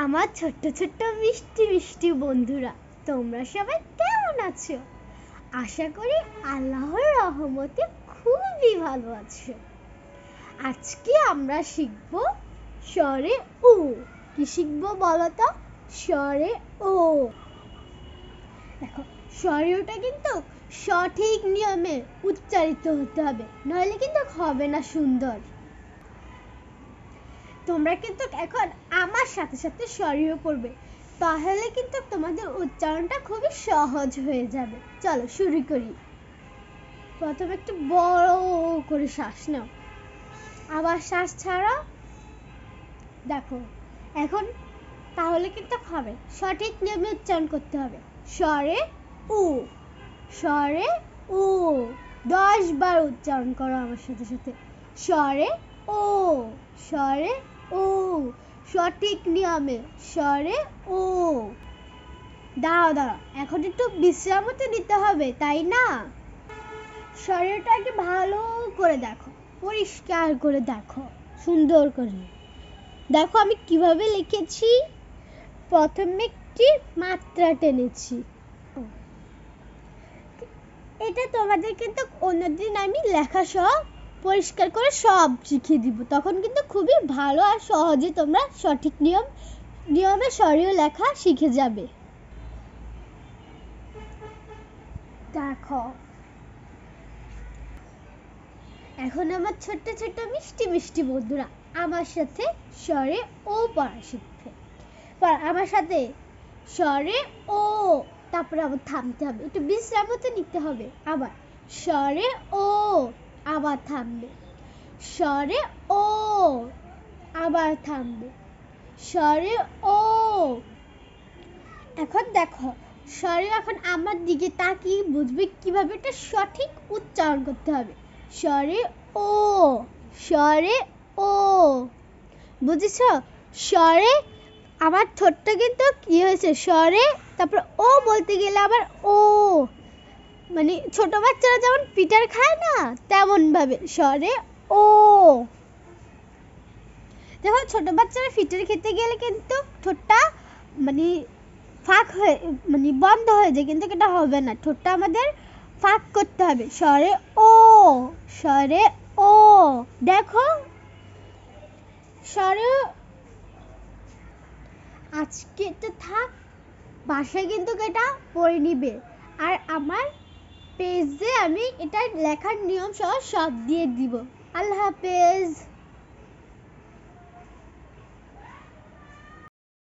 আমার ছোট্ট ছোট্ট মিষ্টি মিষ্টি বন্ধুরা, তোমরা সবাই কেমন আছো? আশা করি আল্লাহর রহমতে খুবই ভালো আছো। আজকে আমরা শিখব স্বরে উ। কি শিখবো বলো তো? স্বরে ও। দেখো, স্বরে ওটা কিন্তু সঠিক নিয়মে উচ্চারিত হতে হবে, নইলে কিন্তু হবে না সুন্দর। তোমরা কিন্তু এখন আমার সাথে সাথে স্বরীয় পড়বে, তাহলে কিন্তু তোমাদের উচ্চারণটা খুবই সহজ হয়ে যাবে। চলো শুরু করি। প্রথমে একটু বড় করে শ্বাস নাও, আবার শ্বাস ছাড়ো। দেখো এখন তাহলে কিন্তু হবে, সঠিক নিয়মে উচ্চারণ করতে হবে। স্বরে উ, স্বরে উ। 10 বার উচ্চারণ করো আমার সাথে সাথে। স্বরে ও, স্বরে ও, সঠিক নিয়মে স্বরে ও। দাঁড়াও, এখন একটু বিশ্রামও তো নিতে হবে, তাই না? স্বরটাকে ভালো করে দেখো, পরিষ্কার করে দেখো, সুন্দর করে দেখো আমি কিভাবে লিখেছি। প্রথমে একটি মাত্রা টেনেছি। এটা তোমাদের কিন্তু অন্যদিন আমি লেখা সহ পরিষ্কার করে সব শিখিয়ে দিব, তখন কিন্তু খুবই ভালো আর সহজে তোমরা সঠিক নিয়মে স্বরীয় লেখা শিখে যাবে। দেখো এখন আমার ছোট্ট ছোট্ট মিষ্টি মিষ্টি বন্ধুরা আমার সাথে স্বরে ও পড়া শিখবে। আমার সাথে স্বরে ও, তারপরে আবার থামতে হবে, একটু বিশ্রামও তো নিতে হবে। আবার স্বরে ও, আবার থামবে। স্বরে ও, আবার থামবে। স্বরে ও। এখন দেখো স্বরে এখন আমার দিকে তাকিয়ে বুঝবে কিভাবে এটা সঠিক উচ্চারণ করতে হবে। স্বরে ও, স্বরে ও। বুঝেছো? স্বরে আমার ঠোঁটটা কিন্তু কি হয়েছে, স্বরে তারপর ও বলতে গেলে আবার ও, মানে ছোট বাচ্চারা যেমন পিটার খায় না, তেমন ভাবে স্বরে ও। দেখো ছোট বাচ্চারা ফিটার খেতে গেলে কিন্তু ঠোঁটটা মানে ফাঁক হয়ে মানে বন্ধ হয়ে যায়, কিন্তু এটা হবে না, ঠোঁটটা আমাদের ফাঁক করতে হবে। স্বরে ও, স্বরে ও। দেখো স্বরে আজকে তো থাক, বাসায় কিন্তু এটা পড়ে নিবে। আর আমার পেজে আমি এটা লেখার নিয়ম সহ সব দিয়ে দিব। আল্লাহ হাফেজ।